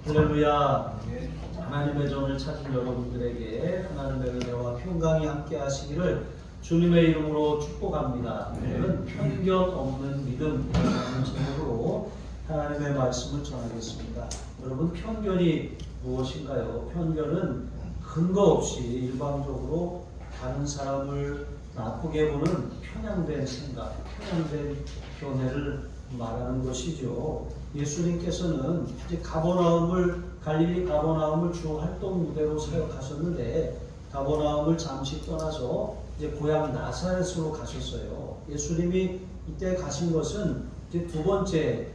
할렐루야. 하나님의 전을 찾은 여러분들에게 하나님의 은혜와 평강이 함께 하시기를 주님의 이름으로 축복합니다. 오늘은 편견 없는 믿음이라는 제목으로 하나님의 말씀을 전하겠습니다. 여러분, 편견이 무엇인가요? 편견은 근거 없이 일방적으로 다른 사람을 나쁘게 보는 편향된 생각, 편향된 견해를 말하는 것이죠. 예수님께서는 이제 갈릴리 가버나움을 주 활동 무대로 사역하셨는데, 가버나움을 잠시 떠나서 이제 고향 나사렛으로 가셨어요. 예수님이 이때 가신 것은 이제 두 번째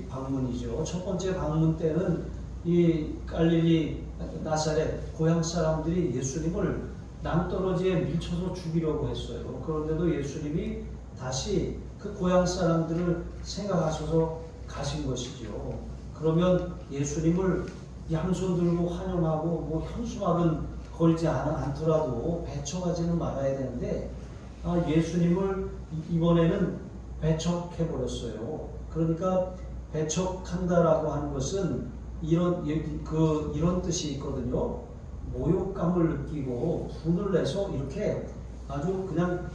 방문이죠. 첫 번째 방문 때는 이 갈릴리 나사렛 고향 사람들이 예수님을 낭떠러지에 밀쳐서 죽이려고 했어요. 그런데도 예수님이 다시 그 고향 사람들을 생각하셔서 가신 것이죠. 그러면 예수님을 양손 들고 환영하고 뭐 현수막은 걸지 않더라도 배척하지는 말아야 되는데, 예수님을 이번에는 배척해버렸어요. 그러니까 배척한다라고 하는 것은 이런 뜻이 있거든요. 모욕감을 느끼고 분을 내서 이렇게 아주 그냥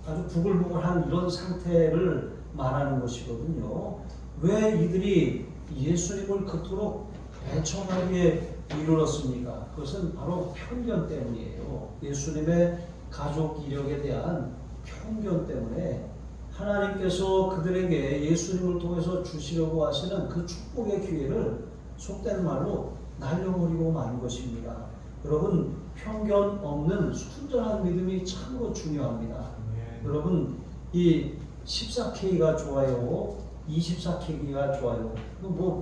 아주 부글부글한 이런 상태를 말하는 것이거든요. 왜 이들이 예수님을 그토록 배척하기에 이르렀습니까? 그것은 바로 편견 때문이에요. 예수님의 가족 이력에 대한 편견 때문에 하나님께서 그들에게 예수님을 통해서 주시려고 하시는 그 축복의 기회를 속된 말로 날려버리고 만 것입니다. 여러분, 편견 없는 순전한 믿음이 참으로 중요합니다. 여러분, 이 14K가 좋아요, 24K가 좋아요. 물론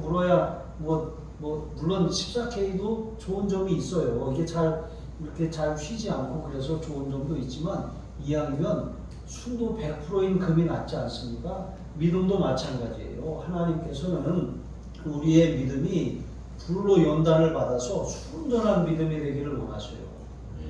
14K도 좋은 점이 있어요. 이게 이렇게 잘 휘지 않고 그래서 좋은 점도 있지만, 이왕이면 순도 100%인 금이 낫지 않습니까? 믿음도 마찬가지예요. 하나님께서는 우리의 믿음이 불로 연단을 받아서 순전한 믿음이 되기를 원하셔요.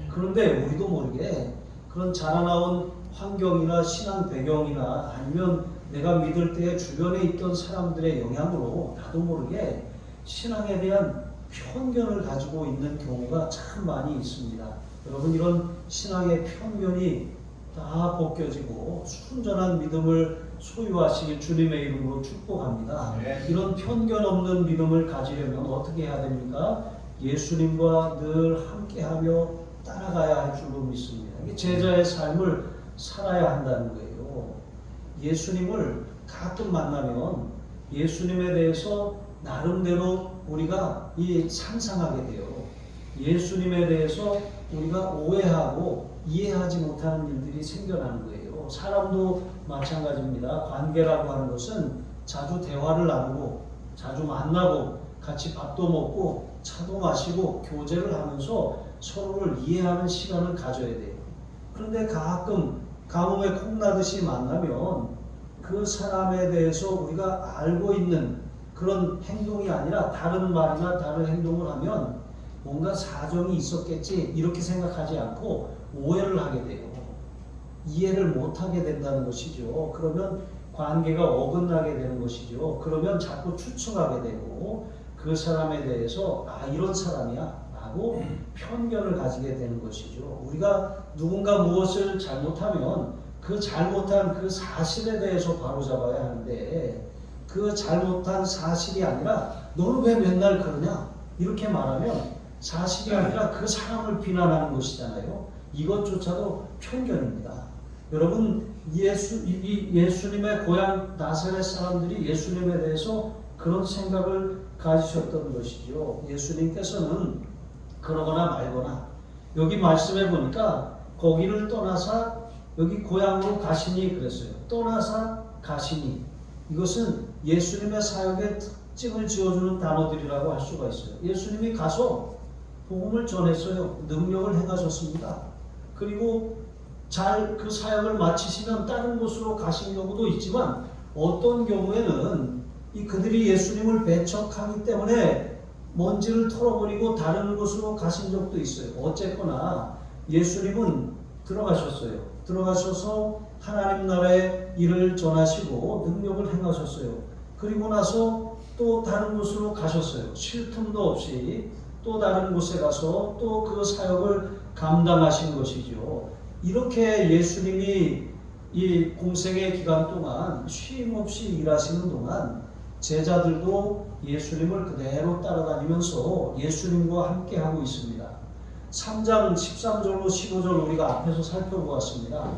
그런데 우리도 모르게 그런 자라나온 환경이나 신앙 배경이나 아니면 내가 믿을 때 주변에 있던 사람들의 영향으로 나도 모르게 신앙에 대한 편견을 가지고 있는 경우가 참 많이 있습니다. 여러분, 이런 신앙의 편견이 다 벗겨지고 순전한 믿음을 소유하시길 주님의 이름으로 축복합니다. 이런 편견 없는 믿음을 가지려면 어떻게 해야 됩니까? 예수님과 늘 함께하며 따라가야 할 줄로 믿습니다. 이게 제자의 삶을 살아야 한다는 거예요. 예수님을 가끔 만나면 예수님에 대해서 나름대로 우리가 상상하게 돼요. 예수님에 대해서 우리가 오해하고 이해하지 못하는 일들이 생겨나는 거예요. 사람도 마찬가지입니다. 관계라고 하는 것은 자주 대화를 나누고 자주 만나고 같이 밥도 먹고 차도 마시고 교제를 하면서 서로를 이해하는 시간을 가져야 돼요. 그런데 가끔 가뭄에 콩나듯이 만나면 그 사람에 대해서 우리가 알고 있는 그런 행동이 아니라 다른 말이나 다른 행동을 하면 뭔가 사정이 있었겠지 이렇게 생각하지 않고 오해를 하게 돼요. 이해를 못하게 된다는 것이죠. 그러면 관계가 어긋나게 되는 것이죠. 그러면 자꾸 추측하게 되고 그 사람에 대해서 이런 사람이야 라고 편견을 가지게 되는 것이죠. 우리가 누군가 무엇을 잘못하면 그 잘못한 그 사실에 대해서 바로잡아야 하는데, 그 잘못한 사실이 아니라 너는 왜 맨날 그러냐 이렇게 말하면 사실이 아니라 그 사람을 비난하는 것이잖아요. 이것조차도 편견입니다. 여러분, 예수님의 고향 나사렛 사람들이 예수님에 대해서 그런 생각을 가지셨던 것이죠. 예수님께서는 그러거나 말거나, 여기 말씀해 보니까 거기를 떠나사 여기 고향으로 가시니 그랬어요. 떠나사 가시니, 이것은 예수님의 사역의 특징을 지어주는 단어들이라고 할 수가 있어요. 예수님이 가서 복음을 전했어요. 능력을 행하셨습니다. 그리고 잘 그 사역을 마치시면 다른 곳으로 가신 경우도 있지만, 어떤 경우에는 그들이 예수님을 배척하기 때문에 먼지를 털어버리고 다른 곳으로 가신 적도 있어요. 어쨌거나 예수님은 들어가셨어요. 들어가셔서 하나님 나라의 일을 전하시고 능력을 행하셨어요. 그리고 나서 또 다른 곳으로 가셨어요. 쉴 틈도 없이 또 다른 곳에 가서 또 그 사역을 감당하신 것이죠. 이렇게 예수님이 이 공생의 기간 동안 쉼 없이 일하시는 동안 제자들도 예수님을 그대로 따라다니면서 예수님과 함께 하고 있습니다. 3장 13절로 15절 우리가 앞에서 살펴보았습니다.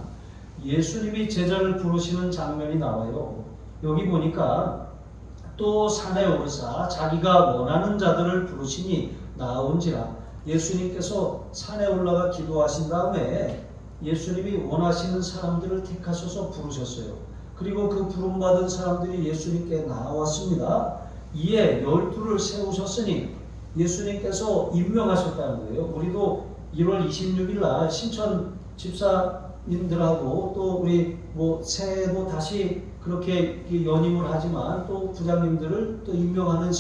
예수님이 제자를 부르시는 장면이 나와요. 여기 보니까 또 산에 오르사 자기가 원하는 자들을 부르시니 나온지라. 예수님께서 산에 올라가 기도하신 다음에 예수님이 원하시는 사람들을 택하셔서 부르셨어요. 그리고 그 부름받은 사람들이 예수님께 나왔습니다. 이에 12를 세우셨으니 예수님께서 임명하셨다는 거예요. 우리도 1월 26일 날 신천 집사님들하고 또 우리 새해도 다시 그렇게 연임을 하지만 또 부장님들을 또 임명하는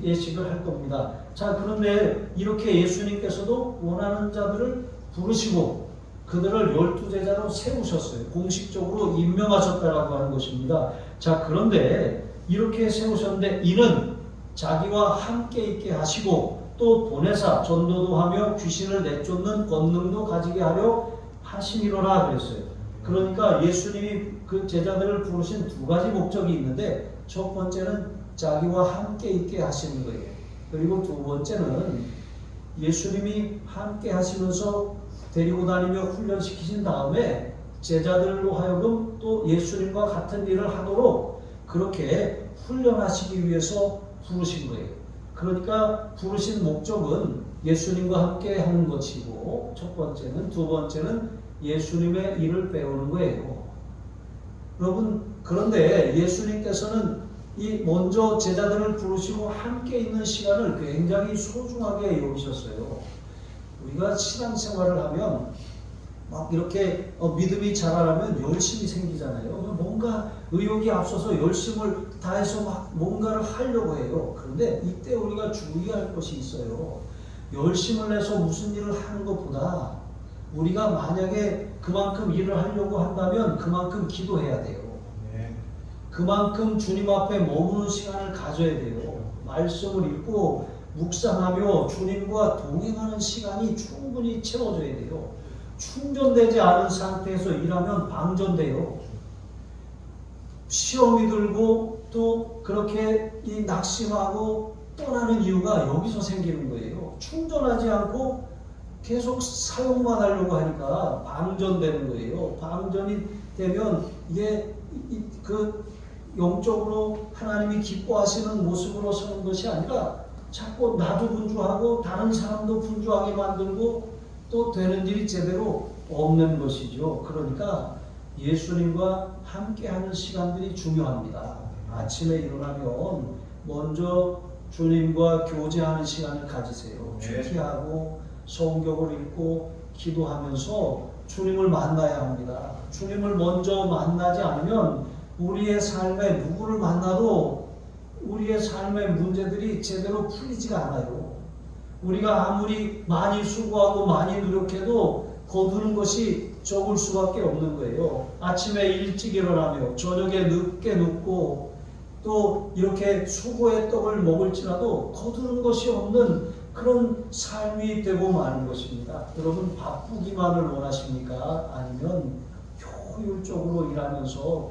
예식을 할 겁니다. 자, 그런데 이렇게 예수님께서도 원하는 자들을 부르시고 그들을 12제자로 세우셨어요. 공식적으로 임명하셨다라고 하는 것입니다. 자, 그런데 이렇게 세우셨는데 이는 자기와 함께 있게 하시고 또 보내사 전도도 하며 귀신을 내쫓는 권능도 가지게 하려 하심이로라 그랬어요. 그러니까 예수님이 그 제자들을 부르신 두 가지 목적이 있는데 첫 번째는 자기와 함께 있게 하시는 거예요. 그리고 두 번째는 예수님이 함께 하시면서 데리고 다니며 훈련시키신 다음에 제자들로 하여금 또 예수님과 같은 일을 하도록 그렇게 훈련하시기 위해서 부르신 거예요. 그러니까 부르신 목적은 예수님과 함께 하는 것이고 첫 번째는, 두 번째는 예수님의 일을 배우는 거예요. 여러분, 그런데 예수님께서는 이 먼저 제자들을 부르시고 함께 있는 시간을 굉장히 소중하게 여기셨어요. 우리가 신앙생활을 하면 막 이렇게 믿음이 자라려면 열심이 생기잖아요. 뭔가 의욕이 앞서서 열심을 다해서 막 뭔가를 하려고 해요. 그런데 이때 우리가 주의할 것이 있어요. 열심을 내서 무슨 일을 하는 것보다 우리가 만약에 그만큼 일을 하려고 한다면 그만큼 기도해야 돼요. 그만큼 주님 앞에 머무는 시간을 가져야 돼요. 말씀을 읽고 묵상하며 주님과 동행하는 시간이 충분히 채워져야 돼요. 충전되지 않은 상태에서 일하면 방전돼요. 시험이 들고 또 그렇게 낙심하고 떠나는 이유가 여기서 생기는 거예요. 충전하지 않고 계속 사용만 하려고 하니까 방전되는 거예요. 방전이 되면 이게 영적으로 하나님이 기뻐하시는 모습으로 서는 것이 아니라 자꾸 나도 분주하고 다른 사람도 분주하게 만들고 또 되는 일이 제대로 없는 것이죠. 그러니까 예수님과 함께하는 시간들이 중요합니다. 아침에 일어나면 먼저 주님과 교제하는 시간을 가지세요. 큐티하고 성경을 읽고 기도하면서 주님을 만나야 합니다. 주님을 먼저 만나지 않으면 우리의 삶에 누구를 만나도 우리의 삶의 문제들이 제대로 풀리지가 않아요. 우리가 아무리 많이 수고하고 많이 노력해도 거두는 것이 적을 수밖에 없는 거예요. 아침에 일찍 일어나며 저녁에 늦게 눕고 또 이렇게 수고의 떡을 먹을지라도 거두는 것이 없는 그런 삶이 되고 마는 것입니다. 여러분, 바쁘기만을 원하십니까? 아니면 효율적으로 일하면서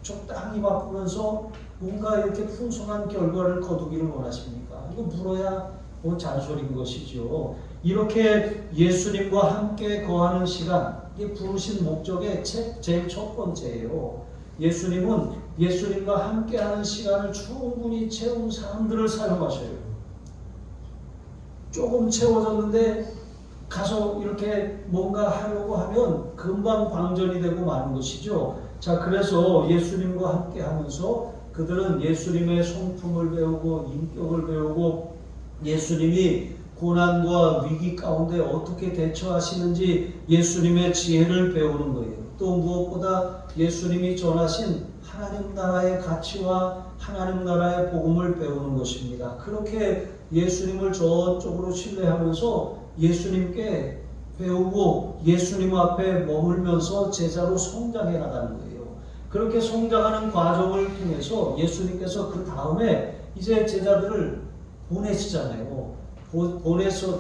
적당히 바쁘면서 뭔가 이렇게 풍성한 결과를 거두기를 원하십니까? 이거 물어야 잔소리인 것이죠. 이렇게 예수님과 함께 거하는 시간, 이게 부르신 목적의 제일 첫 번째예요. 예수님은 예수님과 함께하는 시간을 충분히 채운 사람들을 사용하셔요. 조금 채워졌는데 가서 이렇게 뭔가 하려고 하면 금방 방전이 되고 마는 것이죠. 자, 그래서 예수님과 함께 하면서 그들은 예수님의 성품을 배우고 인격을 배우고 예수님이 고난과 위기 가운데 어떻게 대처하시는지 예수님의 지혜를 배우는 거예요. 또 무엇보다 예수님이 전하신 하나님 나라의 가치와 하나님 나라의 복음을 배우는 것입니다. 그렇게 예수님을 전적으로 신뢰하면서 예수님께 배우고 예수님 앞에 머물면서 제자로 성장해 나가는 거예요. 그렇게 성장하는 과정을 통해서 예수님께서 그 다음에 이제 제자들을 보내시잖아요.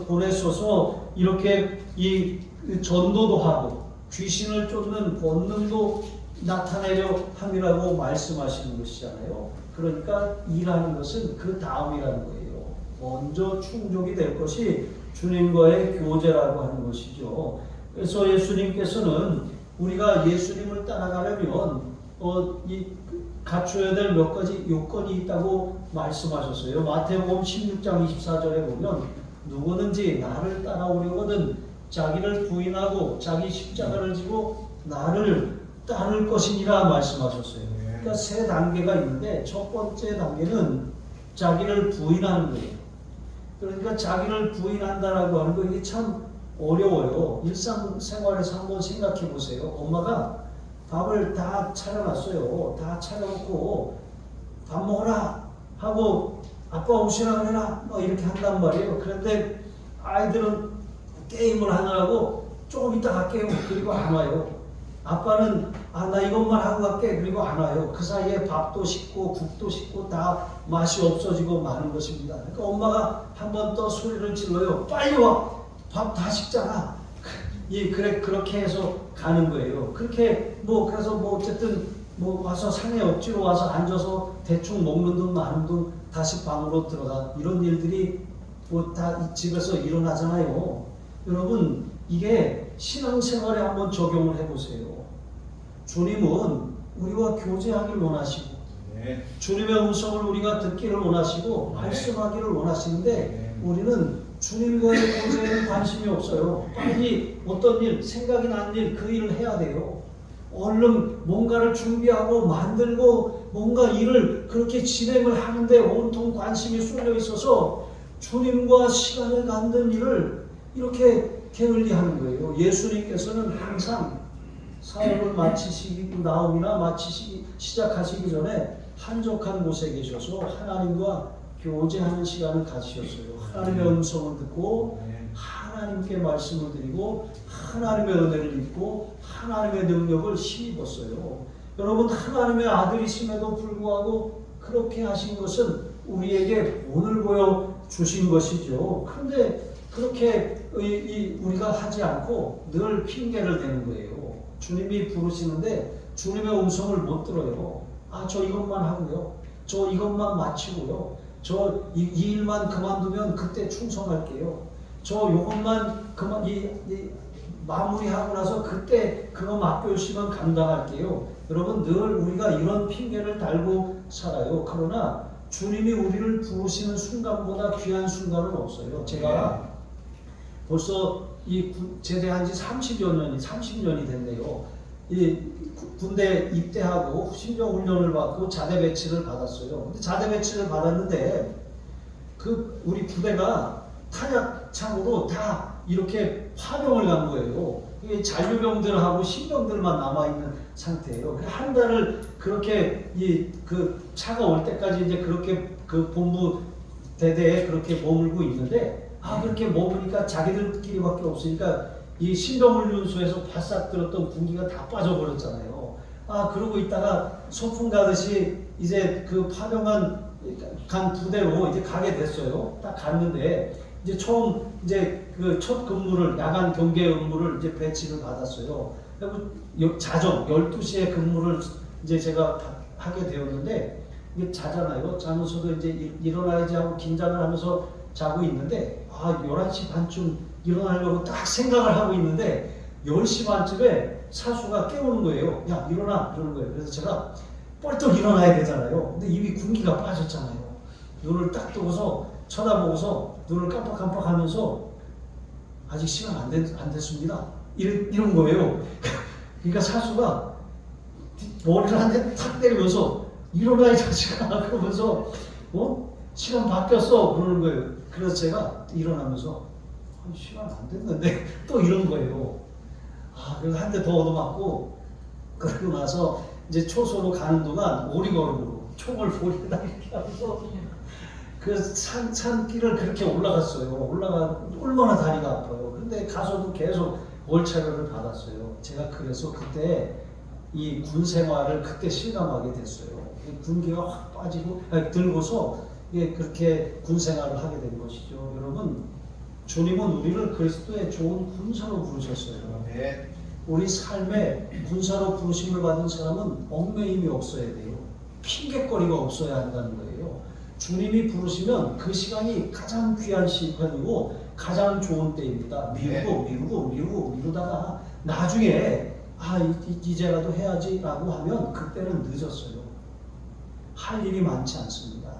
보내셔서 이렇게 이 전도도 하고 귀신을 쫓는 권능도 나타내려 함이라고 말씀하시는 것이잖아요. 그러니까 일하는 것은 그 다음이라는 거예요. 먼저 충족이 될 것이 주님과의 교제라고 하는 것이죠. 그래서 예수님께서는 우리가 예수님을 따라가려면 갖춰야 될 몇 가지 요건이 있다고 말씀하셨어요. 마태복음 16장 24절에 보면 누구든지 나를 따라오려거든 자기를 부인하고 자기 십자가를 지고 나를 따를 것이니라 말씀하셨어요. 그러니까 세 단계가 있는데 첫 번째 단계는 자기를 부인하는 거예요. 그러니까 자기를 부인한다라고 하는 거 이게 참 어려워요. 일상생활에서 한번 생각해 보세요. 엄마가 밥을 다 차려놨어요. 다 차려놓고 밥 먹어라 하고 아빠 오시라 그래라 뭐 이렇게 한단 말이에요. 그런데 아이들은 게임을 하느라고 조금 이따 갈게요. 그리고 안 와요. 아빠는 나 이것만 하고 갈게. 그리고 안 와요. 그 사이에 밥도 식고 국도 식고 다 맛이 없어지고 마는 것입니다. 그러니까 엄마가 한 번 더 소리를 질러요. 빨리 와. 밥 다 식잖아. 그래 그렇게 해서 가는 거예요. 그렇게 그래서 어쨌든 와서 상에 억지로 와서 앉아서 대충 먹는 둥 마는 둥 다시 방으로 들어가 이런 일들이 다 집에서 일어나잖아요. 여러분 이게 신앙생활에 한번 적용을 해보세요. 주님은 우리와 교제하기를 원하시고 주님의 음성을 우리가 듣기를 원하시고 말씀하기를 원하시는데 우리는 주님과의 교제에는 관심이 없어요. 빨리 어떤 일, 생각이 난 일, 그 일을 해야 돼요. 얼른 뭔가를 준비하고 만들고 뭔가 일을 그렇게 진행을 하는데 온통 관심이 쏠려 있어서 주님과 시간을 갖는 일을 이렇게 게을리하는 거예요. 예수님께서는 항상 사역을 마치시고 나옴이나 시작하시기 전에 한적한 곳에 계셔서 하나님과 교제하는 시간을 가지셨어요. 하나님의 음성을 듣고 하나님께 말씀을 드리고 하나님의 은혜를 입고 하나님의 능력을 힘입었어요. 여러분 하나님의 아들이심에도 불구하고 그렇게 하신 것은 우리에게 본을 보여주신 것이죠. 그런데 그렇게 우리가 하지 않고 늘 핑계를 대는 거예요. 주님이 부르시는데 주님의 음성을 못 들어요. 저 이것만 하고요. 저 이것만 마치고요. 저 이 일만 그만두면 그때 충성할게요. 저 요것만 마무리하고 나서 그때 그거 맡겨주시면 감당할게요. 여러분 늘 우리가 이런 핑계를 달고 살아요. 그러나 주님이 우리를 부르시는 순간보다 귀한 순간은 없어요. 제가 벌써 제대한 지 30년이 됐네요. 군대 입대하고 신병훈련을 받고 자대 배치를 받았어요. 근데 자대 배치를 받았는데 우리 부대가 탄약창으로 다 이렇게 파병을 간 거예요. 잔류병들하고 신병들만 남아있는 상태예요. 한 달을 그렇게 차가 올 때까지 이제 그렇게 그 본부 대대에 그렇게 머물고 있는데 그렇게 머무니까 자기들끼리밖에 없으니까 이 신병훈련소에서 바싹 들었던 군기가 다 빠져버렸잖아요. 그러고 있다가 소풍 가듯이 이제 그 파병한 간 부대로 이제 가게 됐어요. 딱 갔는데 이제 처음 그 첫 근무를 야간 경계 업무를 이제 배치를 받았어요. 그리고 자정 12시에 근무를 이제 제가 하게 되었는데 이게 자잖아요. 자면서도 이제 일어나야지 하고 긴장을 하면서 자고 있는데 11시 반쯤 일어나려고 딱 생각을 하고 있는데 10시 반쯤에 사수가 깨우는 거예요. 야 일어나 그러는 거예요. 그래서 제가 뻘떡 일어나야 되잖아요. 근데 이미 군기가 빠졌잖아요. 눈을 딱 뜨고서 쳐다보고서 눈을 깜빡깜빡 하면서 아직 시간 안 됐습니다. 이런 거예요. 그러니까 사수가 머리를 한 대 탁 때리면서 일어나 이 자식아 그러면서 시간 바뀌었어 그러는 거예요. 그래서 제가 일어나면서 시간 안 됐는데 또 이런 거예요. 그래서 한 대 더 얻어맞고 그러고 나서 이제 초소로 가는 동안 오리걸음으로 총을 볼에다 이렇게 하면서 그 산길을 그렇게 올라갔어요. 얼마나 다리가 아파요. 근데 가서도 계속 월차료를 받았어요. 제가 그래서 그때 이 군 생활을 그때 실감하게 됐어요. 군기가 확 빠지고 들고서 그렇게 군 생활을 하게 된 것이죠. 여러분, 주님은 우리를 그리스도의 좋은 군사로 부르셨어요. 네. 우리 삶에 군사로 부르심을 받은 사람은 얽매임이 없어야 돼요. 핑계거리가 없어야 한다는 거예요. 주님이 부르시면 그 시간이 가장 귀한 시간이고 가장 좋은 때입니다. 미루다가 나중에 이제라도 해야지라고 하면 그때는 늦었어요. 할 일이 많지 않습니다.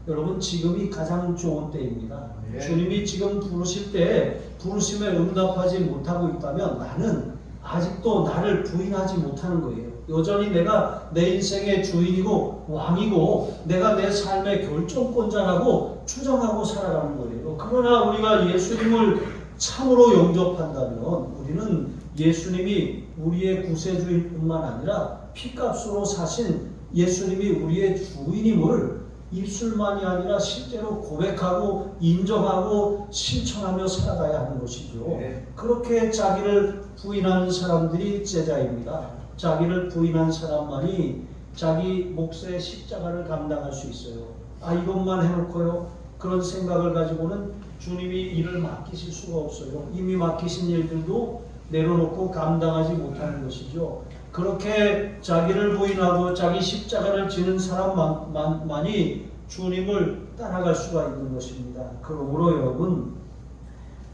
여러분, 지금이 가장 좋은 때입니다. 네. 주님이 지금 부르실 때 부르심에 응답하지 못하고 있다면 나는 아직도 나를 부인하지 못하는 거예요. 여전히 내가 내 인생의 주인이고 왕이고 내가 내 삶의 결정권자라고 추정하고 살아가는 거예요. 그러나 우리가 예수님을 참으로 영접한다면 우리는 예수님이 우리의 구세주일 뿐만 아니라 피값으로 사신 예수님이 우리의 주인임을 입술만이 아니라 실제로 고백하고 인정하고 실천하며 살아가야 하는 것이죠. 네. 그렇게 자기를 부인하는 사람들이 제자입니다. 자기를 부인한 사람만이 자기 몫의 십자가를 감당할 수 있어요. 이것만 해놓고요, 그런 생각을 가지고는 주님이 일을 맡기실 수가 없어요. 이미 맡기신 일들도 내려놓고 감당하지 못하는 것이죠. 그렇게 자기를 부인하고 자기 십자가를 지는 사람만이 주님을 따라갈 수가 있는 것입니다. 그러므로 여러분,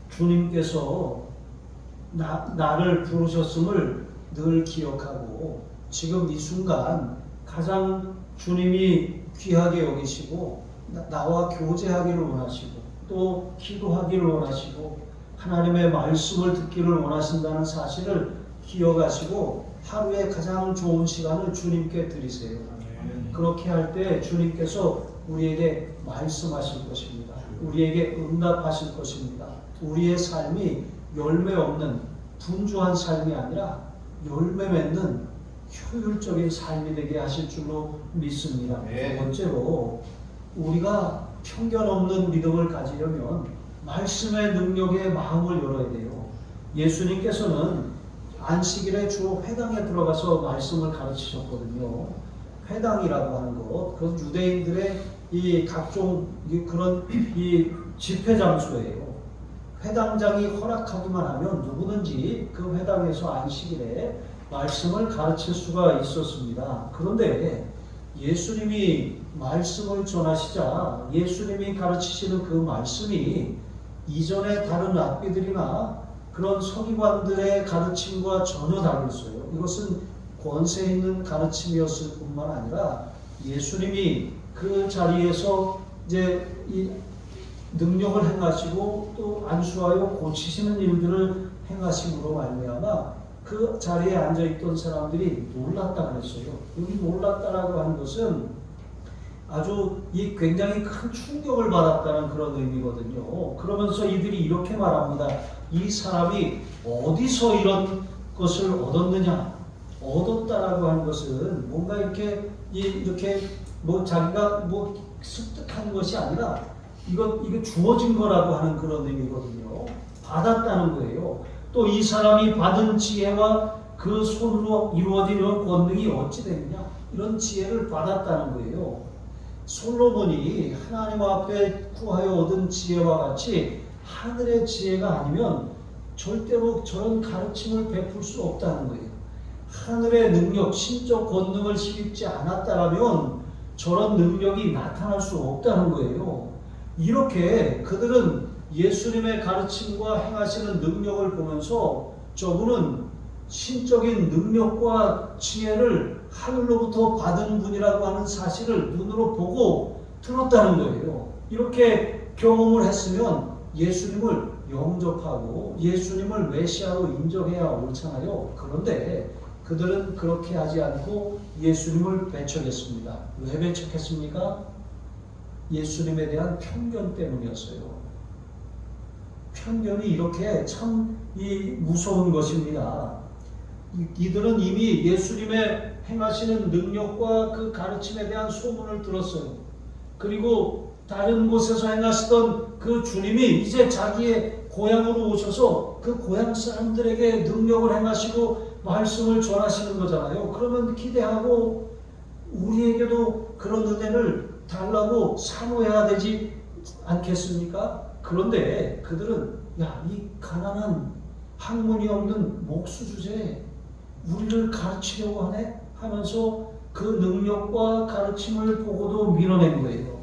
주님께서 나를 부르셨음을 늘 기억하고 지금 이 순간 가장 주님이 귀하게 여기시고 나와 교제하기를 원하시고 또 기도하기를 원하시고 하나님의 말씀을 듣기를 원하신다는 사실을 기억하시고 하루의 가장 좋은 시간을 주님께 드리세요. 그렇게 할 때 주님께서 우리에게 말씀하실 것입니다. 우리에게 응답하실 것입니다. 우리의 삶이 열매 없는 분주한 삶이 아니라 열매 맺는 효율적인 삶이 되게 하실 줄로 믿습니다. 두 번째로, 우리가 편견 없는 믿음을 가지려면 말씀의 능력에 마음을 열어야 돼요. 예수님께서는 안식일에 주로 회당에 들어가서 말씀을 가르치셨거든요. 회당이라고 하는 것, 그건 유대인들의 이 각종 그런 이 집회 장소예요. 회당장이 허락하기만 하면 누구든지 그 회당에서 안식일에 말씀을 가르칠 수가 있었습니다. 그런데 예수님이 말씀을 전하시자 예수님이 가르치시는 그 말씀이 이전의 다른 랍비들이나 그런 서기관들의 가르침과 전혀 다르겠어요. 이것은 권세 있는 가르침이었을 뿐만 아니라 예수님이 그 자리에서 이제 이 능력을 행하시고 또 안수하여 고치시는 일들을 행하심으로 말미암아 그 자리에 앉아있던 사람들이 놀랐다 그랬어요. 여기 놀랐다라고 하는 것은 아주 굉장히 큰 충격을 받았다는 그런 의미거든요. 그러면서 이들이 이렇게 말합니다. 이 사람이 어디서 이런 것을 얻었느냐? 얻었다라고 하는 것은 뭔가 이렇게 자기가 습득한 것이 아니라 이거 주어진 거라고 하는 그런 의미거든요. 받았다는 거예요. 또 이 사람이 받은 지혜와 그 손으로 이루어진 이런 권능이 어찌 되느냐? 이런 지혜를 받았다는 거예요. 솔로몬이 하나님 앞에 구하여 얻은 지혜와 같이 하늘의 지혜가 아니면 절대로 저런 가르침을 베풀 수 없다는 거예요. 하늘의 능력, 신적 권능을 힘입지 않았다라면 저런 능력이 나타날 수 없다는 거예요. 이렇게 그들은 예수님의 가르침과 행하시는 능력을 보면서 저분은 신적인 능력과 지혜를 하늘로부터 받은 분이라고 하는 사실을 눈으로 보고 들었다는 거예요. 이렇게 경험을 했으면 예수님을 영접하고 예수님을 메시아로 인정해야 옳잖아요. 그런데 그들은 그렇게 하지 않고 예수님을 배척했습니다. 왜 배척했습니까? 예수님에 대한 편견 때문이었어요. 편견이 이렇게 참 무서운 것입니다. 이들은 이미 예수님의 행하시는 능력과 그 가르침에 대한 소문을 들었어요. 그리고 다른 곳에서 행하시던 그 주님이 이제 자기의 고향으로 오셔서 그 고향 사람들에게 능력을 행하시고 말씀을 전하시는 거잖아요. 그러면 기대하고 우리에게도 그런 은혜를 달라고 사모해야 되지 않겠습니까? 그런데 그들은 이 가난한 학문이 없는 목수 주제에 우리를 가르치려고 하네 하면서 그 능력과 가르침을 보고도 밀어낸 거예요.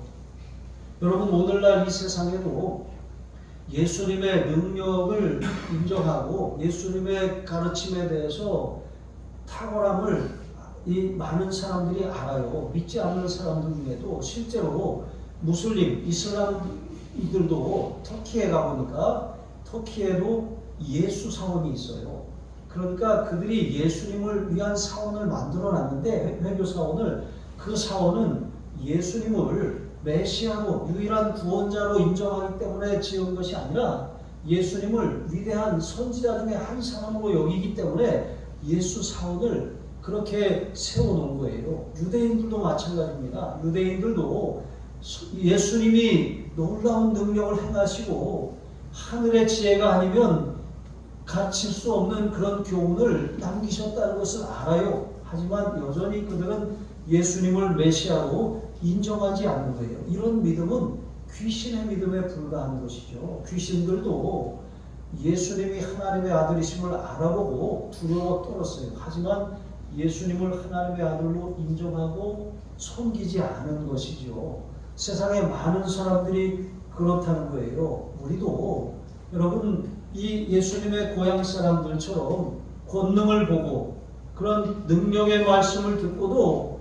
여러분, 오늘날 이 세상에도 예수님의 능력을 인정하고 예수님의 가르침에 대해서 탁월함을 이 많은 사람들이 알아요. 믿지 않는 사람들 중에도 실제로 무슬림, 이슬람이들도 터키에 가보니까 터키에도 예수 사원이 있어요. 그러니까 그들이 예수님을 위한 사원을 만들어 놨는데, 회교 사원을, 그 사원은 예수님을 메시아로 유일한 구원자로 인정하기 때문에 지은 것이 아니라 예수님을 위대한 선지자 중에 한 사람으로 여기기 때문에 예수 사원을 그렇게 세워놓은 거예요. 유대인들도 마찬가지입니다. 유대인들도 예수님이 놀라운 능력을 행하시고 하늘의 지혜가 아니면 가르칠 수 없는 그런 교훈을 남기셨다는 것을 알아요. 하지만 여전히 그들은 예수님을 메시아로 인정하지 않는 거예요. 이런 믿음은 귀신의 믿음에 불과한 것이죠. 귀신들도 예수님이 하나님의 아들이심을 알아보고 두려워 떨었어요. 하지만 예수님을 하나님의 아들로 인정하고 섬기지 않은 것이죠. 세상에 많은 사람들이 그렇다는 거예요. 우리도 여러분, 이 예수님의 고향 사람들처럼 권능을 보고 그런 능력의 말씀을 듣고도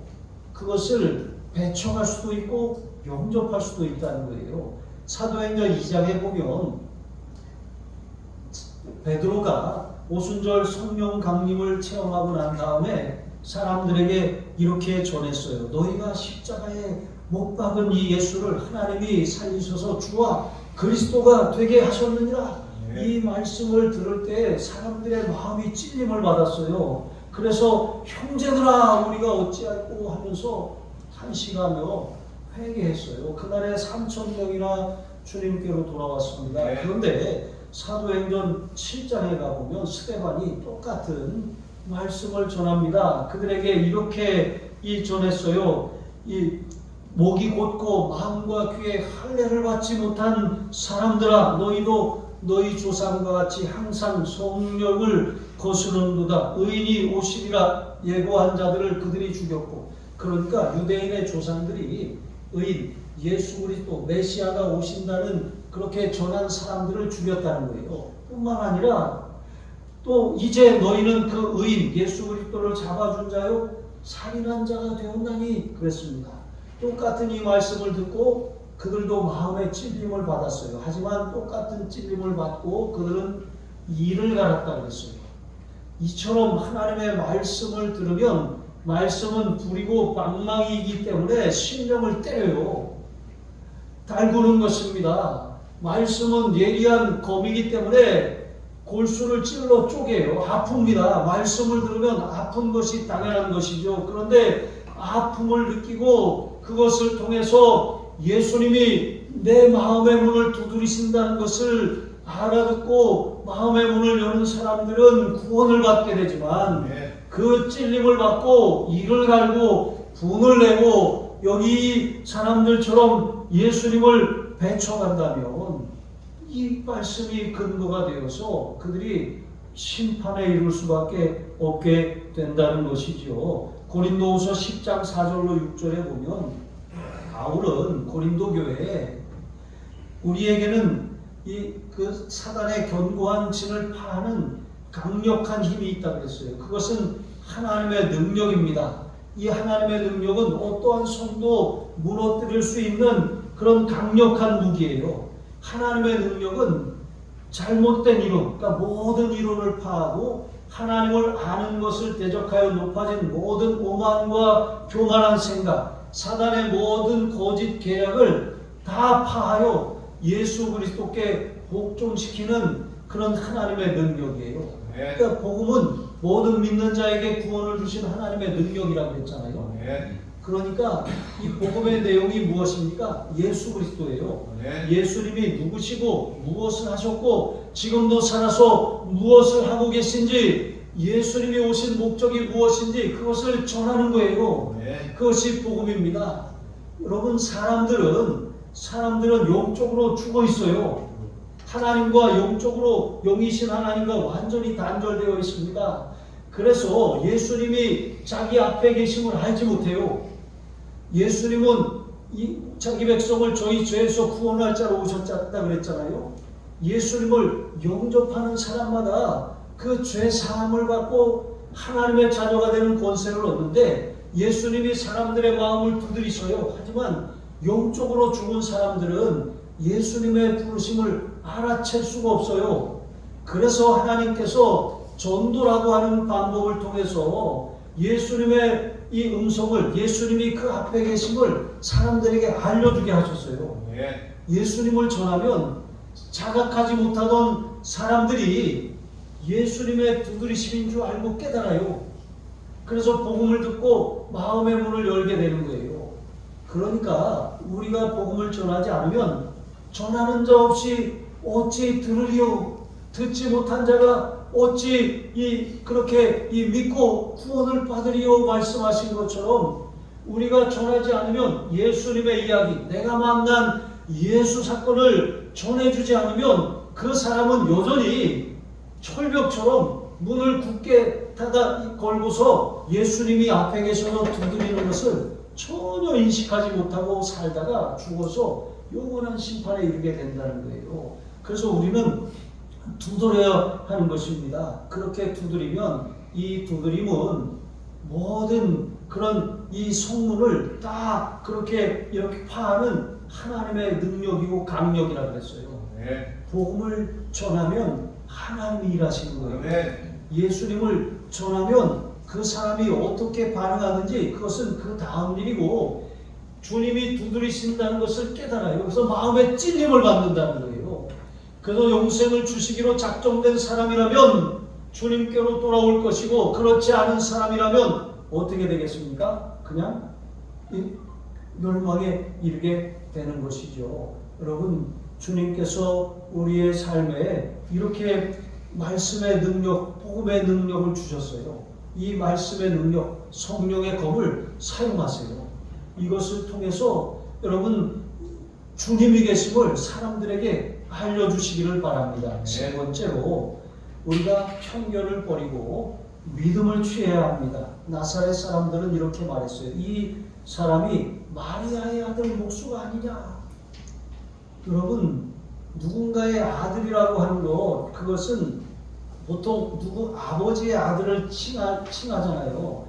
그것을 배척할 수도 있고 영접할 수도 있다는 거예요. 사도행전 2장에 보면 베드로가 오순절 성령 강림을 체험하고 난 다음에 사람들에게 이렇게 전했어요. 너희가 십자가에 못 박은 이 예수를 하나님이 살리셔서 주와 그리스도가 되게 하셨느니라. 이 말씀을 들을 때 사람들의 마음이 찔림을 받았어요. 그래서 형제들아 우리가 어찌할꼬 하면서 한식하며 회개했어요. 그날에 3,000명이나 주님께로 돌아왔습니다. 그런데 사도행전 7장에 가보면 스데반이 똑같은 말씀을 전합니다. 그들에게 이렇게 전했어요. 이 목이 곧고 마음과 귀에 할례를 받지 못한 사람들아, 너희도 너희 조상과 같이 항상 성령을 거스르는도다. 의인이 오시리라 예고한 자들을 그들이 죽였고, 그러니까 유대인의 조상들이 의인, 예수 그리스도 메시아가 오신다는 그렇게 전한 사람들을 죽였다는 거예요. 뿐만 아니라 또 이제 너희는 그 의인 예수 그리스도를 잡아준 자요 살인한 자가 되었나니 그랬습니다. 똑같은 이 말씀을 듣고 그들도 마음의 찔림을 받았어요. 하지만 똑같은 찔림을 받고 그들은 이를 갈았다 그랬어요. 이처럼 하나님의 말씀을 들으면 말씀은 불이고 방망이이기 때문에 심령을 때려요. 달구는 것입니다. 말씀은 예리한 검이기 때문에 골수를 찔러 쪼개요. 아픕니다. 말씀을 들으면 아픈 것이 당연한 것이죠. 그런데 아픔을 느끼고 그것을 통해서 예수님이 내 마음의 문을 두드리신다는 것을 알아듣고 마음의 문을 여는 사람들은 구원을 받게 되지만 그 찔림을 받고 이를 갈고 분을 내고 여기 사람들처럼 예수님을 배척한다면 이 말씀이 근거가 되어서 그들이 심판에 이를 수밖에 없게 된다는 것이죠. 고린도후서 10장 4절로 6절에 보면 바울은 고린도 교회에 우리에게는 그 사단의 견고한 진을 파하는 강력한 힘이 있다 그랬어요. 그것은 하나님의 능력입니다. 이 하나님의 능력은 어떠한 성도 무너뜨릴 수 있는 그런 강력한 무기예요. 하나님의 능력은 잘못된 이론, 그러니까 모든 이론을 파하고 하나님을 아는 것을 대적하여 높아진 모든 오만과 교만한 생각, 사단의 모든 거짓 계략을 다 파하여 예수 그리스도께 복종시키는 그런 하나님의 능력이에요. 그러니까 복음은 모든 믿는 자에게 구원을 주신 하나님의 능력이라고 했잖아요. 그러니까 이 복음의 내용이 무엇입니까? 예수 그리스도예요. 예수님이 누구시고 무엇을 하셨고 지금도 살아서 무엇을 하고 계신지 예수님이 오신 목적이 무엇인지 그것을 전하는 거예요. 그것이 복음입니다. 여러분, 사람들은 영적으로 죽어 있어요. 하나님과 영이신 하나님과 완전히 단절되어 있습니다. 그래서 예수님이 자기 앞에 계심을 알지 못해요. 예수님은 자기 백성을 저희 죄에서 구원할 자로 오셨다 그랬잖아요. 예수님을 영접하는 사람마다 그 죄 사함을 받고 하나님의 자녀가 되는 권세를 얻는데, 예수님이 사람들의 마음을 두드리셔요. 하지만 영적으로 죽은 사람들은 예수님의 부르심을 알아챌 수가 없어요. 그래서 하나님께서 전도라고 하는 방법을 통해서 예수님의 이 음성을, 예수님이 그 앞에 계심을 사람들에게 알려주게 하셨어요. 예수님을 전하면 자각하지 못하던 사람들이 예수님의 두드리심인 줄 알고 깨달아요. 그래서 복음을 듣고 마음의 문을 열게 되는 거예요. 그러니까 우리가 복음을 전하지 않으면 전하는 자 없이 어찌 들으리요? 듣지 못한 자가 어찌 그렇게 믿고 구원을 받으리요? 말씀하신 것처럼 우리가 전하지 않으면 예수님의 이야기, 내가 만난 예수 사건을 전해주지 않으면 그 사람은 여전히 철벽처럼 문을 굳게 닫아 걸고서 예수님이 앞에 계셔서 두드리는 것을 전혀 인식하지 못하고 살다가 죽어서 영원한 심판에 이르게 된다는 거예요. 그래서 우리는 두드려야 하는 것입니다. 그렇게 두드리면 이 두드림은 모든 그런 이 성문을 다 이렇게 파하는 하나님의 능력이고 강력이라 그랬어요. 복음을 전하면 하나님이 일하시는 거예요. 예수님을 전하면 그 사람이 어떻게 반응하는지 그것은 그 다음 일이고, 주님이 두드리신다는 것을 깨달아요. 그래서 마음에 찔림을 받는다는 거예요. 그래서 영생을 주시기로 작정된 사람이라면 주님께로 돌아올 것이고, 그렇지 않은 사람이라면 어떻게 되겠습니까? 그냥 멸망에 이르게 되는 것이죠. 여러분, 주님께서 우리의 삶에 이렇게 말씀의 능력, 복음의 능력을 주셨어요. 이 말씀의 능력, 성령의 검을 사용하세요. 이것을 통해서 여러분 주님이 계심을 사람들에게 알려주시기를 바랍니다. 세 번째로, 우리가 편견을 버리고 믿음을 취해야 합니다. 나사렛 사람들은 이렇게 말했어요. 이 사람이 마리아의 아들 목수가 아니냐. 여러분, 누군가의 아들이라고 하는 것, 그것은 보통 아버지의 아들을 칭하잖아요.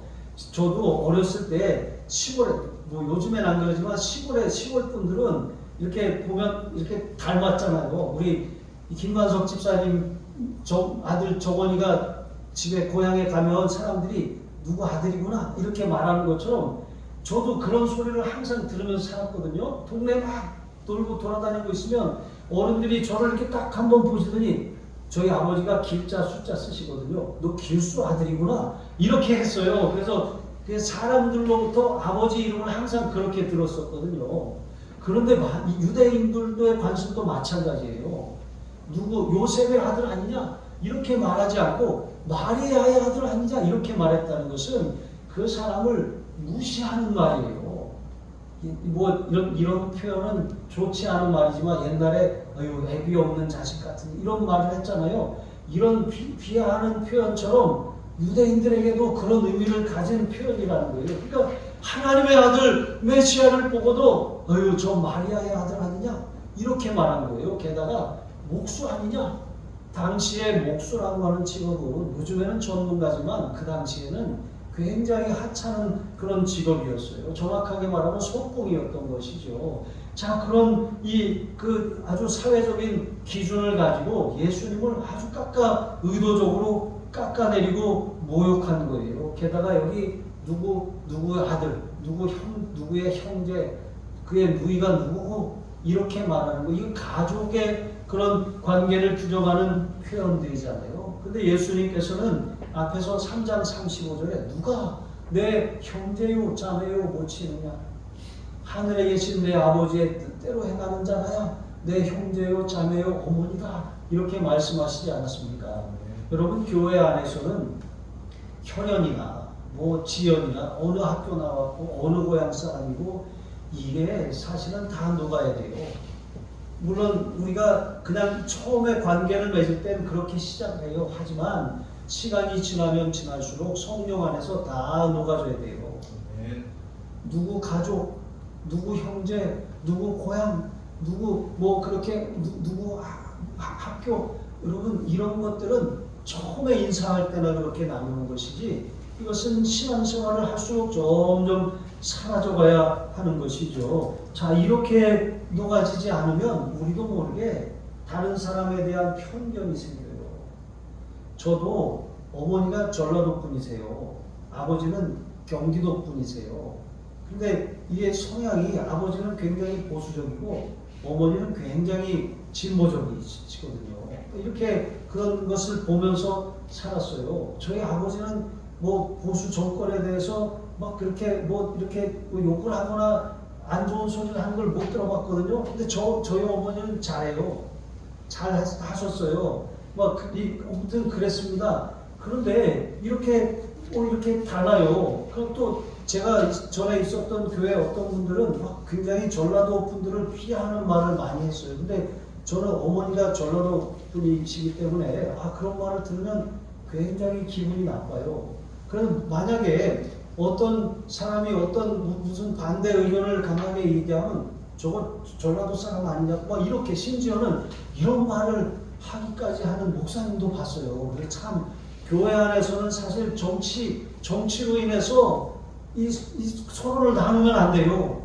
저도 어렸을 때 시골에, 요즘엔 안 그러지만 시골 분들은 이렇게 보면 이렇게 닮았잖아요. 우리 김관석 집사님 아들 정원이가 집에 고향에 가면 사람들이 누구 아들이구나 이렇게 말하는 것처럼 저도 그런 소리를 항상 들으면서 살았거든요. 동네 막 돌고 돌아다니고 있으면 어른들이 저를 이렇게 딱 한번 보시더니 저희 아버지가 길자 숫자 쓰시거든요. 너 길수 아들이구나 이렇게 했어요. 그래서 사람들로부터 아버지 이름을 항상 그렇게 들었었거든요. 그런데 유대인들의 관습도 마찬가지예요. 누구 요셉의 아들 아니냐 이렇게 말하지 않고 마리아의 아들 아니냐 이렇게 말했다는 것은 그 사람을 무시하는 말이에요. 이런 표현은 좋지 않은 말이지만 옛날에 애비 없는 자식 같은 이런 말을 했잖아요. 이런 비하하는 표현처럼 유대인들에게도 그런 의미를 가진 표현이라는 거예요. 그러니까 하나님의 아들 메시아를 보고도 저 마리아의 아들 아니냐 이렇게 말한 거예요. 게다가 목수 아니냐. 당시에 목수라고 하는 직업은 요즘에는 전문가지만 그 당시에는 굉장히 하찮은 그런 직업이었어요. 정확하게 말하면 속공이었던 것이죠. 자, 그런 그 아주 사회적인 기준을 가지고 예수님을 아주 의도적으로 깎아내리고 모욕한 거예요. 게다가 여기 누구의 아들, 누구의 형제, 그의 누이가 누구고 이렇게 말하는 거. 이건 가족의 그런 관계를 규정하는 표현들이잖아요. 근데 예수님께서는 앞에서 3장 35절에 누가 내 형제요 자매요 모치느냐 하늘에 계신 내 아버지의 뜻대로 행하는 자나야 내 형제요 자매요 어머니다 이렇게 말씀하시지 않았습니까? 여러분, 교회 안에서는 혈연이나 뭐 지연이나 어느 학교 나왔고 어느 고향 사람이고 이게 사실은 다 녹아야 돼요. 물론 우리가 그냥 처음에 관계를 맺을 땐 그렇게 시작해요. 하지만 시간이 지나면 지날수록 성령 안에서 다 녹아져야 돼요. 누구 가족, 누구 형제, 누구 고향, 누구 뭐 그렇게 누구 학교, 여러분 이런 것들은 처음에 인사할 때나 그렇게 나누는 것이지 이것은 신앙생활을 할수록 점점 사라져가야 하는 것이죠. 자, 이렇게 녹아지지 않으면 우리도 모르게 다른 사람에 대한 편견이 생겨요. 저도 어머니가 전라도 분이세요. 아버지는 경기도 분이세요. 근데 이게 성향이 아버지는 굉장히 보수적이고 어머니는 굉장히 진보적이시거든요. 이렇게 그런 것을 보면서 살았어요. 저희 아버지는 뭐 보수 정권에 대해서 막 그렇게 뭐 이렇게 욕을 하거나 안 좋은 소리를 하는 걸 못 들어봤거든요. 근데 저희 어머니는 잘해요. 잘 하셨어요. 아무튼 그랬습니다. 그런데 이렇게 달라요. 그럼 또 제가 전에 있었던 교회 어떤 분들은 막 굉장히 전라도 분들을 피하는 말을 많이 했어요. 근데 저는 어머니가 전라도 분이시기 때문에 그런 말을 들으면 굉장히 기분이 나빠요. 그럼 만약에 어떤 사람이 어떤 무슨 반대 의견을 강하게 얘기하면 저거 전라도 사람 아니냐 막 이렇게 심지어는 이런 말을 하기까지 하는 목사님도 봤어요. 그래서 참 교회 안에서는 사실 정치로 인해서 이 서로를 나누면 안 돼요.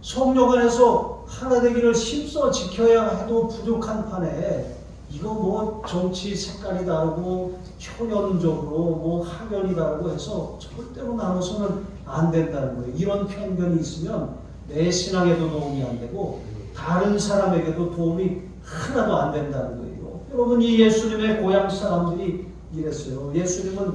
성령 안에서 하나 되기를 힘써 지켜야 해도 부족한 판에 이거 뭐 정치 색깔이 다르고 혈연적으로 뭐 학연이 다르고 해서 절대로 나눠서는 안 된다는 거예요. 이런 편견이 있으면 내 신앙에도 도움이 안 되고 다른 사람에게도 도움이 하나도 안 된다는 거예요. 여러분 이 예수님의 고향 사람들이 이랬어요. 예수님은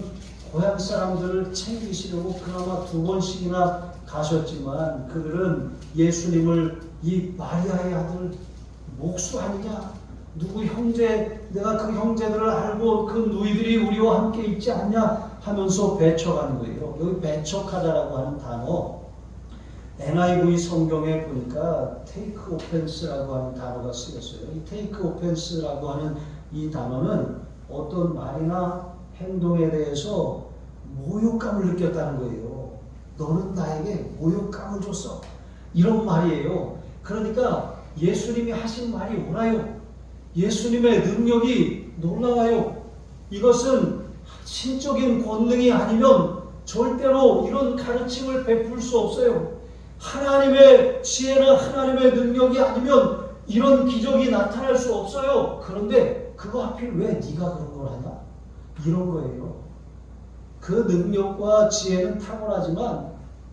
고향 사람들을 챙기시려고 그나마 2번씩이나 가셨지만 그들은 예수님을 이 마리아의 아들 목수 아니냐? 누구 형제, 내가 그 형제들을 알고 그 누이들이 우리와 함께 있지 않냐 하면서 배척하는 거예요. 여기 배척하다라고 하는 단어 NIV 성경에 보니까 take offense라고 하는 단어가 쓰였어요. 이 take offense라고 하는 이 단어는 어떤 말이나 행동에 대해서 모욕감을 느꼈다는 거예요. 너는 나에게 모욕감을 줬어. 이런 말이에요. 그러니까 예수님이 하신 말이 옳아요. 예수님의 능력이 놀라워요. 이것은 신적인 권능이 아니면 절대로 이런 가르침을 베풀 수 없어요. 하나님의 지혜나 하나님의 능력이 아니면 이런 기적이 나타날 수 없어요. 그런데 그거 하필 왜 네가 그런 걸 하냐? 이런 거예요. 그 능력과 지혜는 탁월하지만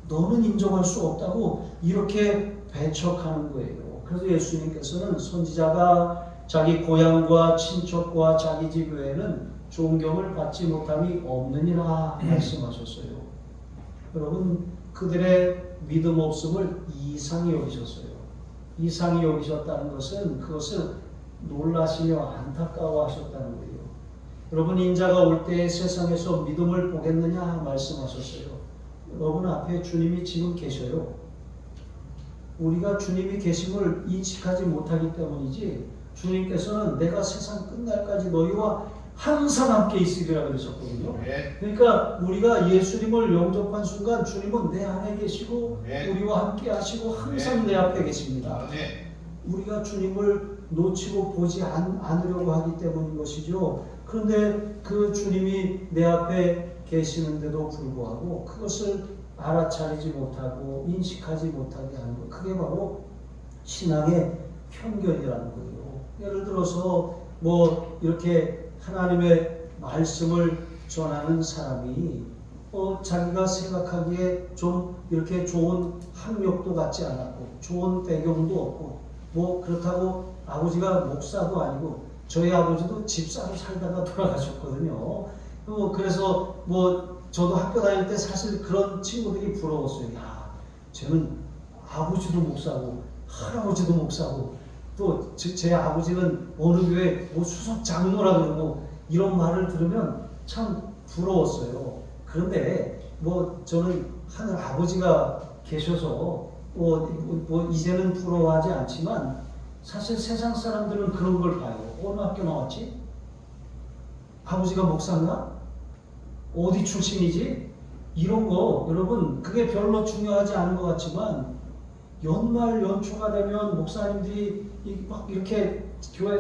너는 인정할 수 없다고 이렇게 배척하는 거예요. 그래서 예수님께서는 선지자가 자기 고향과 친척과 자기 집 외에는 존경을 받지 못함이 없느니라 말씀하셨어요. 여러분 그들의 믿음 없음을 이상히 여기셨어요. 이상히 여기셨다는 것은 그것을 놀라시며 안타까워하셨다는 거예요. 여러분 인자가 올 때 세상에서 믿음을 보겠느냐 말씀하셨어요. 여러분 앞에 주님이 지금 계셔요. 우리가 주님이 계심을 인식하지 못하기 때문이지 주님께서는 내가 세상 끝날까지 너희와 항상 함께 있으리라 그러셨거든요. 그러니까 우리가 예수님을 영접한 순간 주님은 내 안에 계시고 우리와 함께 하시고 항상 내 앞에 계십니다. 우리가 주님을 놓치고 보지 않으려고 하기 때문인 것이죠. 그런데 그 주님이 내 앞에 계시는데도 불구하고 그것을 알아차리지 못하고 인식하지 못하게 하는 것, 그게 바로 신앙의 편견이라는 거예요. 예를 들어서 뭐 이렇게 하나님의 말씀을 전하는 사람이 자기가 생각하기에 좀 이렇게 좋은 학력도 갖지 않았고 좋은 배경도 없고 뭐 그렇다고 아버지가 목사도 아니고 저희 아버지도 집사로 살다가 돌아가셨거든요. 그래서 뭐 저도 학교 다닐 때 사실 그런 친구들이 부러웠어요. 야, 쟤는 아버지도 목사고 할아버지도 목사고 또 제 아버지는 어느 교회 뭐 수석 장로라 그러고 이런 말을 들으면 참 부러웠어요. 그런데 뭐 저는 하늘 아버지가 계셔서 뭐 이제는 부러워하지 않지만 사실 세상 사람들은 그런 걸 봐요. 어느 학교 나왔지? 아버지가 목사인가? 어디 출신이지? 이런 거 여러분 그게 별로 중요하지 않은 것 같지만 연말 연초가 되면 목사님들이 막 이렇게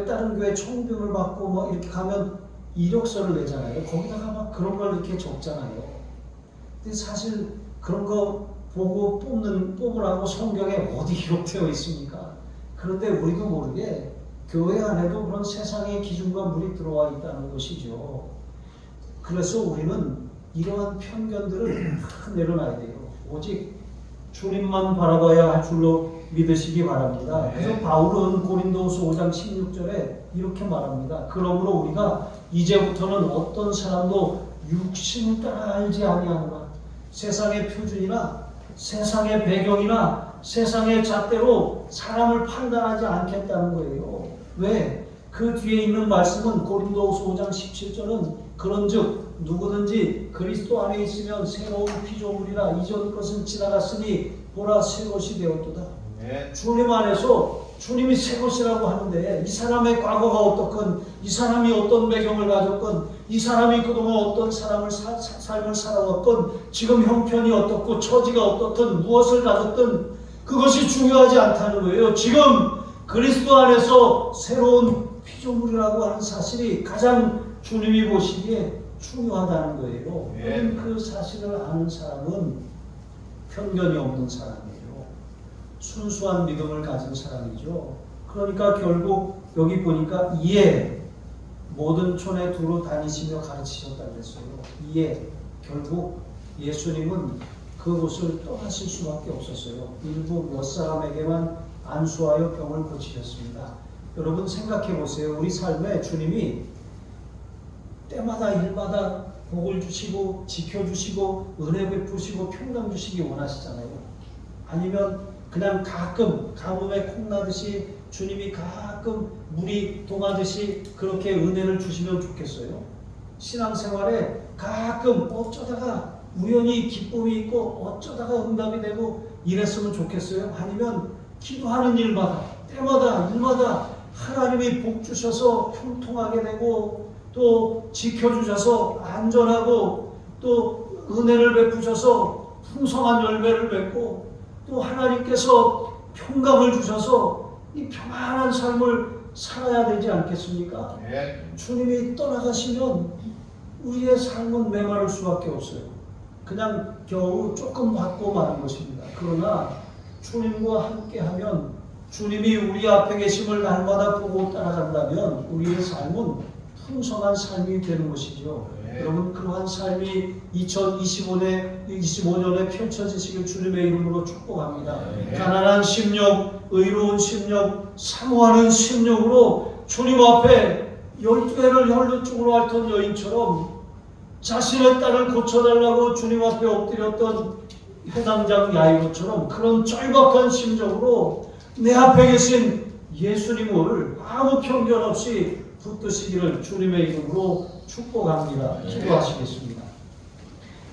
다른 교회 청빙을 받고 막 이렇게 가면 이력서를 내잖아요. 거기다가 막 그런 걸 이렇게 적잖아요. 근데 사실 그런 거 보고 뽑으라고 성경에 어디 기록되어 있습니까? 그런데 우리도 모르게 교회 안에도 그런 세상의 기준과 물이 들어와 있다는 것이죠. 그래서 우리는 이러한 편견들을 다 내려놔야 돼요. 오직 주님만 바라봐야 할 줄로 믿으시기 바랍니다. 그래서 바울은 고린도후서 5장 16절에 이렇게 말합니다. 그러므로 우리가 이제부터는 어떤 사람도 육신을 따라 알지 아니하노라. 세상의 표준이나 세상의 배경이나 세상의 잣대로 사람을 판단하지 않겠다는 거예요. 왜? 그 뒤에 있는 말씀은 고린도후서 5장 17절은 그런즉 누구든지 그리스도 안에 있으면 새로운 피조물이라 이전 것은 지나갔으니 보라 새 것이 되었도다. 주님 안에서 주님이 새 것이라고 하는데 이 사람의 과거가 어떻건 이 사람이 어떤 배경을 가졌건 이 사람이 그동안 어떤 삶을 살아왔건 지금 형편이 어떻고 처지가 어떻든 무엇을 가졌든 그것이 중요하지 않다는 거예요. 지금 그리스도 안에서 새로운 피조물이라고 하는 사실이 가장 주님이 보시기에 중요하다는 거예요. 그 사실을 아는 사람은 편견이 없는 사람이에요. 순수한 믿음을 가진 사람이죠. 그러니까 결국 여기 보니까 이에 모든 촌에 두루 다니시며 가르치셨다고 했어요. 이에 결국 예수님은 그곳을 떠나실 수밖에 없었어요. 일부 몇 사람에게만 안수하여 병을 고치셨습니다. 여러분 생각해 보세요. 우리 삶에 주님이 때마다 일마다 복을 주시고 지켜주시고 은혜 베푸시고 평강 주시기 원하시잖아요. 아니면 그냥 가끔 가뭄에 콩나듯이 주님이 가끔 물이 동하듯이 그렇게 은혜를 주시면 좋겠어요. 신앙생활에 가끔 어쩌다가 우연히 기쁨이 있고 어쩌다가 응답이 되고 이랬으면 좋겠어요. 아니면 기도하는 일마다 때마다 일마다 하나님이 복 주셔서 형통하게 되고 또 지켜주셔서 안전하고 또 은혜를 베푸셔서 풍성한 열매를 맺고 또 하나님께서 평강을 주셔서 이 평안한 삶을 살아야 되지 않겠습니까? 주님이 떠나가시면 우리의 삶은 메마를 수밖에 없어요. 그냥 겨우 조금 받고 마는 것입니다. 그러나 주님과 함께하면 주님이 우리 앞에 계심을 날마다 보고 따라간다면 우리의 삶은 풍성한 삶이 되는 것이죠. 여러분 그러한 삶이 2025년에 펼쳐지시길 주님의 이름으로 축복합니다. 가난한 심령, 의로운 심령, 사모하는 심령으로 주님 앞에 12해를 혈루증으로 앓던 여인처럼 자신의 딸을 고쳐달라고 주님 앞에 엎드렸던 회당장 야이로처럼 그런 절박한 심정으로 내 앞에 계신 예수님을 아무 편견 없이 붙드시기를 주님의 이름으로 축복합니다. 기도하시겠습니다.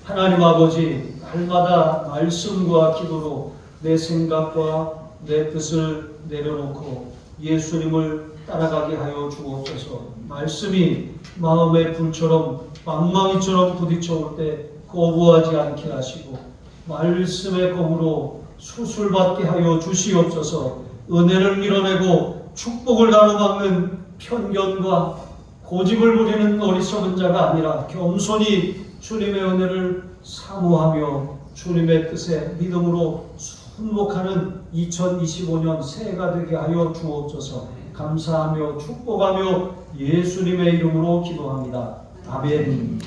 하나님 아버지, 날마다 말씀과 기도로 내 생각과 내 뜻을 내려놓고 예수님을 따라가게 하여 주옵소서. 말씀이 마음의 불처럼 망망이처럼 부딪혀올 때 거부하지 않게 하시고 말씀의 검으로 수술받게 하여 주시옵소서. 은혜를 밀어내고 축복을 가로막는 편견과 고집을 부리는 어리석은 자가 아니라 겸손히 주님의 은혜를 사모하며 주님의 뜻에 믿음으로 순복하는 2025년 새해가 되게 하여 주옵소서. 감사하며 축복하며 예수님의 이름으로 기도합니다. 아멘.